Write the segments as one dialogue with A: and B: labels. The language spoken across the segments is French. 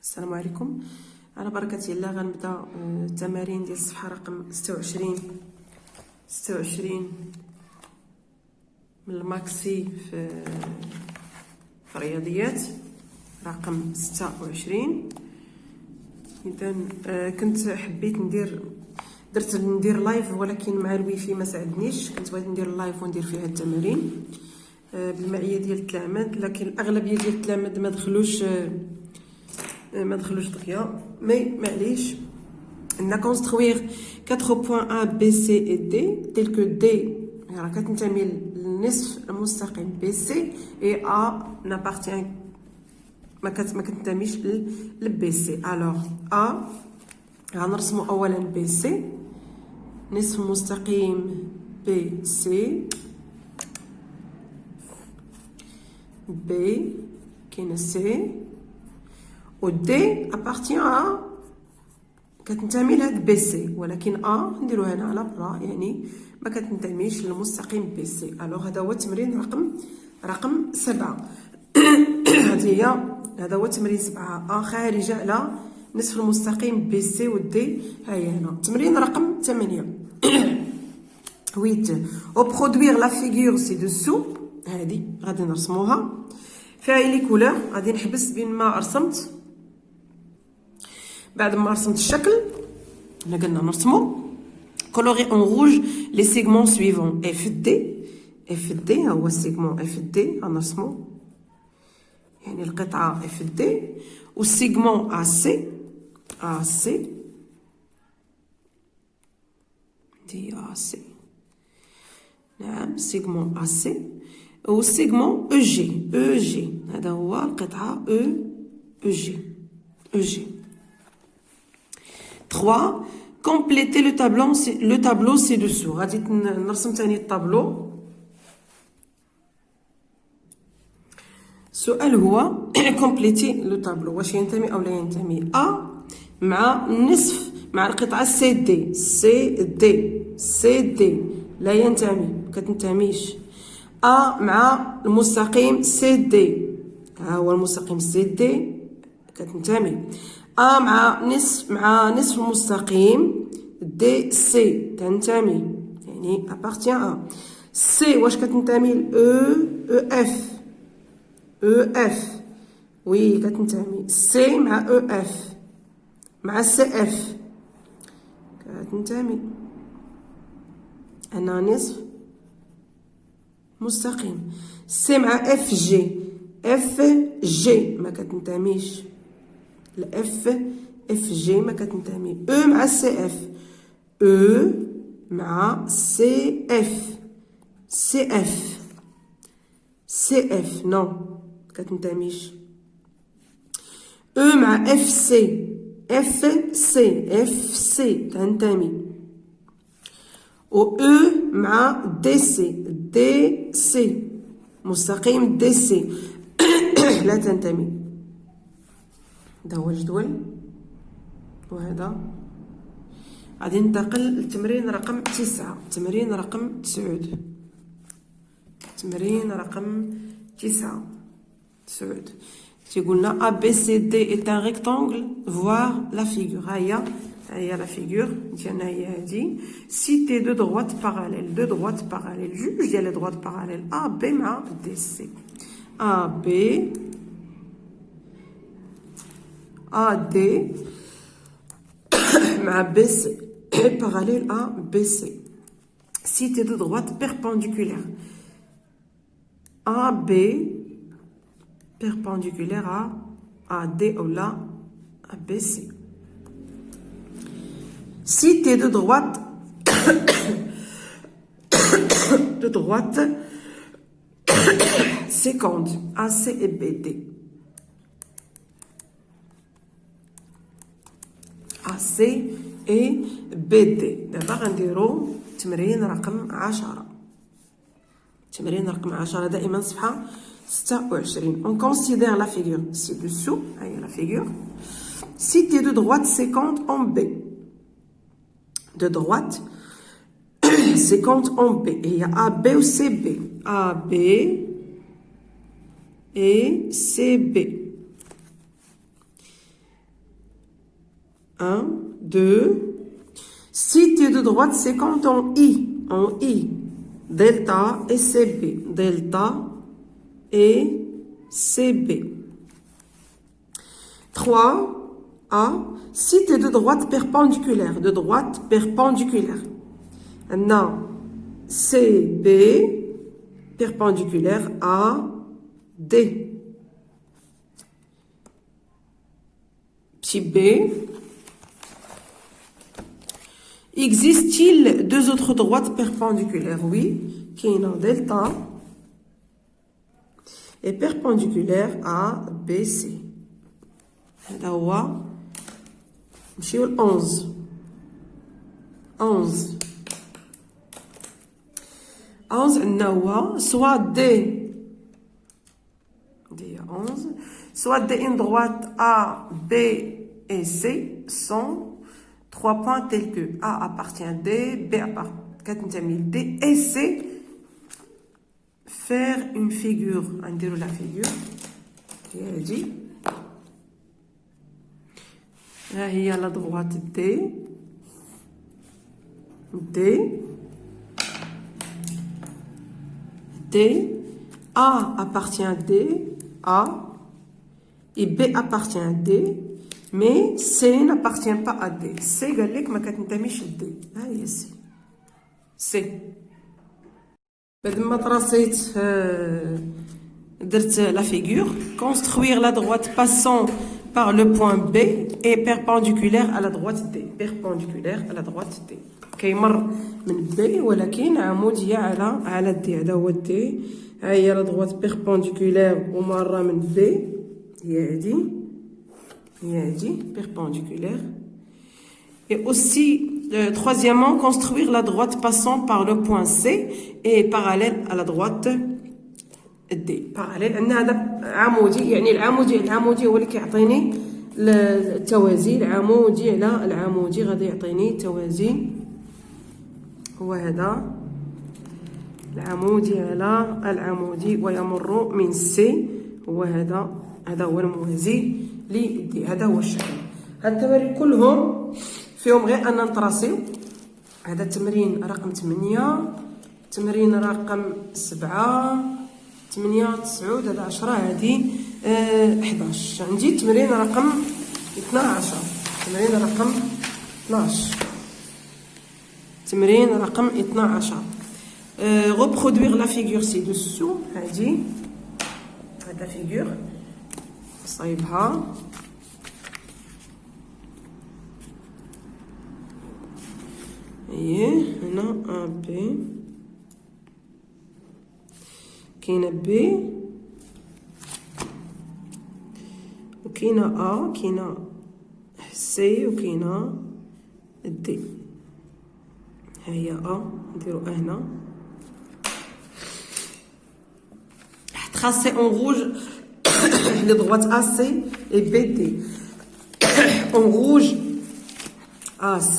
A: السلام عليكم. على بركة الله غنبدا التمارين ديال الصفحه رقم 26 من الماكسي في الرياضيات رقم 26. اذا كنت حبيت ندير لايف، ولكن مع الويفي ما ساعدنيش. كنت بغيت ندير لايف وندير فيها التمارين بالمعيه ديال التلاميذ، لكن الاغلبيه ديال التلاميذ ما دخلوش دقيقه. معليش. On a construire 4 points A, B, C et D, tels que D راه كتنتمي للنصف المستقيم BC et A n'appartient ما كتنتميش ل BC. alors A غنرسمو اولا BC، نصف مستقيم BC، B كاين C و D appartient à كتنتمي لهاد بي سي، ولكن نديروها هنا على برا، يعني ما كتنتميش للمستقيم بي سي. الوغ هذا هو التمرين رقم 7. هذا هو تمرين 7 خارجه على نصف المستقيم بي سي و دي. هاهي هنا تمرين رقم 8. 8 او برودوير لا فيغور سي دوسو. هذه غادي نرسموها فيها لي كولور. غادي نحبس بين ما رسمت. بعد ما رسمت الشكل حنا قلنا نرسمو coloré en rouge les segments suivants FD ها هو السيغمون FD غنرسمو، يعني القطعة FD والسيغمون AC دي AC، نعم سيغمون AC والسيغمون EG هذا هو القطعة EG. 3 compléter le tableau ci-dessous. غادي نرسم ثاني الطابلو. السؤال هو compléter le tableau واش ينتمي او لا ينتمي A مع النصف مع القطعة CD لا ينتمي، كتنتميش. A مع المستقيم CD، ها هو المستقيم CD كتنتمي. A مع نصف المستقيم دي سي تنتمي، يعني appartient à. C واش كتنتمي ل EF وي كتنتمي. C مع EF مع CF كتنتمي، أنا نصف مستقيم. C مع FG ما كتنتميش. الاف جي ما كتنتمي. او مع سي اف نو كتنتميش. او مع اف سي تنتمي. و او مع دي سي مستقيم دي سي لا تنتمي. هذا هو الجدول وهذا. غادي ننتقل للتمرين رقم 9. تمرين رقم 9 تيقولنا ABCD est un rectangle voir la figure. ها هي لا فيغور ديالنا هي هادي. citer deux droites parallèles جوج ديال لي droites parallèles AB مع DC. AB AD مع BC parallèle à BC. Citer deux droites perpendiculaires. AB perpendiculaire à AD ou là à BC. Citer deux droites sécantes AC et BD. AC et BD. دابا غنديرو تمرين رقم 10. دائما صفحة 26. On considère la figure ci-dessous. هاهي la figure. Citer deux droites sécantes en B. Deux droites sécantes en B. Et il y a AB ou CB. AB et CB. 1, 2. Si tu es de droite, c'est quand en I. En I. Delta et CB. Delta et CB. 3A. Si tu es de droite perpendiculaire. De droite perpendiculaire. Maintenant, CB perpendiculaire à D. Petit B. Existe-t-il deux autres droites perpendiculaires? Oui. Qui est delta et perpendiculaire à BC. هذا هو نمشيو ل 11. 11 عندنا هو soit D 11 soit D une droite A, B et C sont 3 points tels que A appartient à D, B appartient à D et C. Faire une figure, نديرو la figure هي هادي. ها هي la droite D A appartient à D, A, et B appartient à D, mais C n'appartient pas à D. C قال لك ما كتنتميش ل D. ها هي C. بعد ما طراسيت درت la figure. Construire la droite passant par le point B est perpendiculaire à la droite D. Perpendiculaire à la droite D. كيمر من B ولكن عمودية على D. هذا هو D. ها هي la droite perpendiculaire ومارة من B. هي هادي perpendiculaire. Et aussi, troisièmement, construire la droite passant par le point C et parallèle à la droite D. Parallèle. عندنا هذا عمودي يعني العمودي هو اللي كيعطيني التوازي. العمودي على العمودي غادي يعطيني توازي. هو هذا العمودي على العمودي ويمر من سي. هو هذا هو الموازي لدي. هذا هو الشكل. هاد التمارين كلهم فيهم غير أن نطراسيو. هذا التمرين رقم 8، تمرين رقم 7، 8 9 هذا 10 هذه 11. عندي التمرين رقم 12. تمرين رقم 12. تمرين رقم 12. reproduire la figure ci-dessous. هذه هاد لا فيغور صايبها. هنا ا بي كاينه بي وكاينه ا كاينه سي وكاينه دي. ها هي ا نديرو ا هنا. tracé en rouge les droites AC et BD. En rouge AC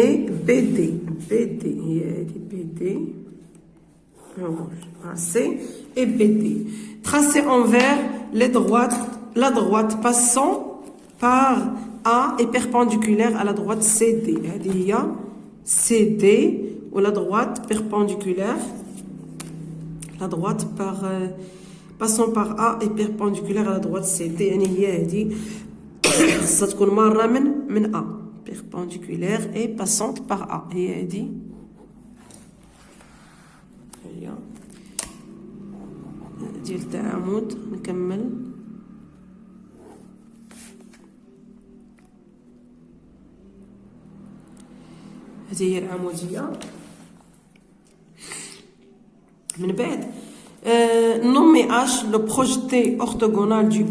A: et BD. هي هذه BD. AC et BD. Tracé en vert la droite passant par A est perpendiculaire à la droite CD. هذه هي CD ou la droite perpendiculaire. La droite passant par A est perpendiculaire à la droite CD. يعني هي هذه خاصها تكون مارة من A. Perpendiculaire et passante par A. هي هذه. هي ديال التعامد. نكمل. هذه هي العمودية. من بعد nommer H le projeté orthogonal du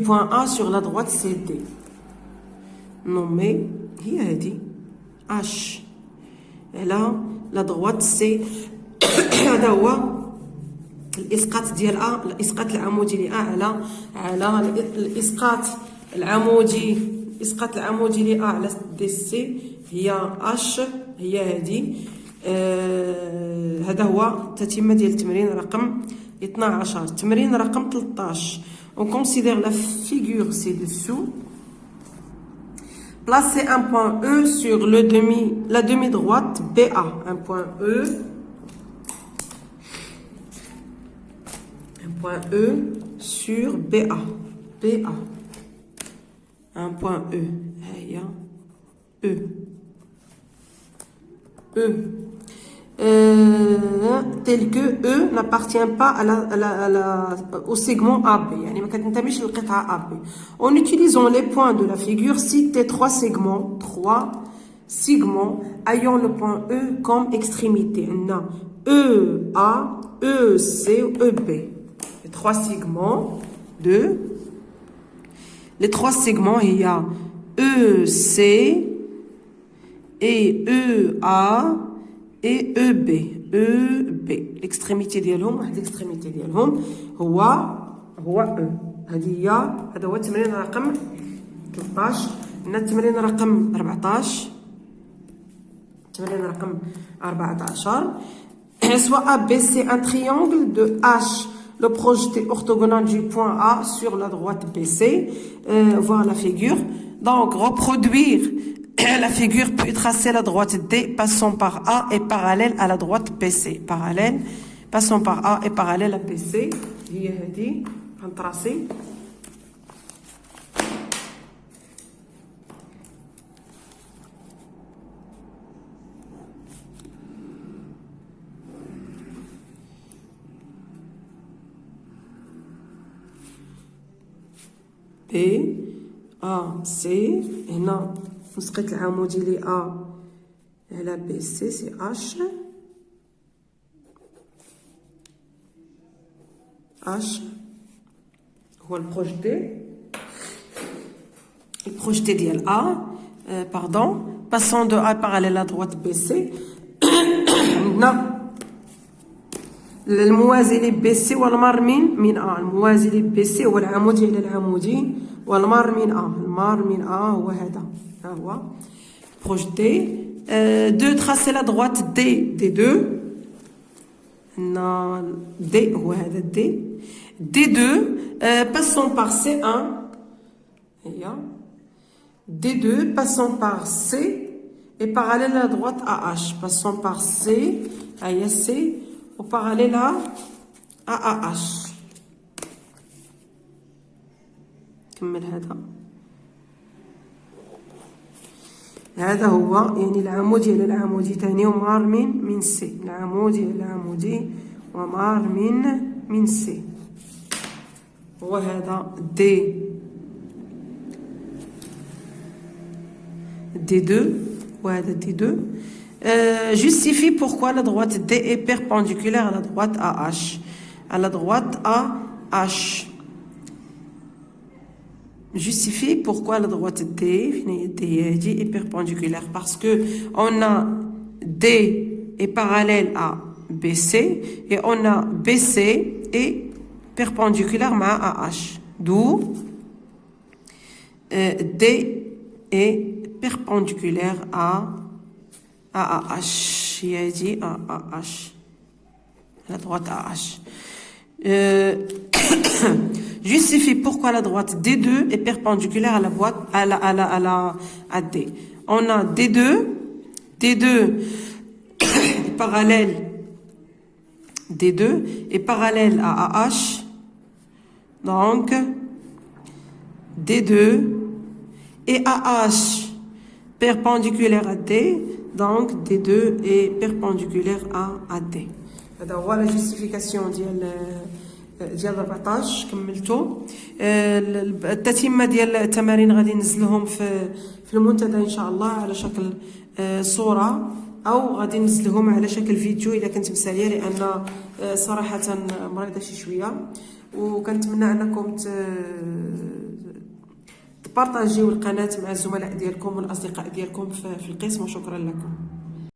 A: point A sur la droite CD. nommer هي هذه H على la droite C. هذا هو الاسقاط ديال A. الاسقاط العمودي ل A على الاسقاط العمودي ل A على دي سي. هي H هي هذه. هذا هو التتمة ديال التمرين رقم 12. التمرين رقم 13 On considère la figure ci-dessous. Placez un point E sur la demi-droite BA. Un point E. Un point E sur BA. BA. Un point E. E. E. Tel que E n'appartient pas au segment AB. En utilisant les points de la figure, citez trois segments ayant le point E comme extrémité. On a EA, EC, EB. Les trois segments, il y a EC et EA et EB. L'extrémité ديالهم واحد l'extrémité ديالهم هو E. هذا هو التمرين رقم 13. عندنا التمرين رقم 14. التمرين رقم 14. Soit ABC un triangle de H, le projeté orthogonal du point A sur la droite BC. Voir la figure. Donc reproduire la figure peut tracer la droite D passant par A et parallèle à la droite BC. Passant par A et parallèle à BC. هي هذه غنطراسي. B A C هنا نسقط العمودي ل A على B C c'est H. هو البروجيتي ديال A passant de A parallèle à droite BC. عندنا الموازي ل BC والمار من A. الموازي ل BC هو العمودي على العمودي والمار من A. المار من A هو هذا. ها هو projeté. De tracer la droite D2. D هو هذا D. D2 passant par C1. D2 passant par C et parallèle à la droite à H. Passant par C, C au parallèle à H. كمل هذا هو يعني العمودي على العمودي ثاني ومار من سي. العمودي على العمودي ومار من سي. وهذا D2 وهذا D2. Justifie pourquoi la droite D est perpendiculaire à la droite AH. À la droite AH. Justifie pourquoi la droite D est perpendiculaire. Parce que on a D est parallèle à BC et on a BC est perpendiculaire à AH. D'où D est perpendiculaire à AH. Il a dit à AH. La droite AH. Justifie pourquoi la droite D2 est perpendiculaire à D. On a D2 parallèle D2 est parallèle à AH. Donc D2 et AH perpendiculaire à D. Donc D2 est perpendiculaire à D. هذا هو la justification ديال 14. كملتو التتمه ديال التمارين غادي ننزلهم في المنتدى ان شاء الله على شكل صوره او غادي ننزلهم على شكل فيديو اذا كنت مساليه لان صراحه مريضه شي شويه وكنتمنى انكم تبارطاجيو القناه مع الزملاء ديالكم والاصدقاء ديالكم في القسم وشكرا لكم.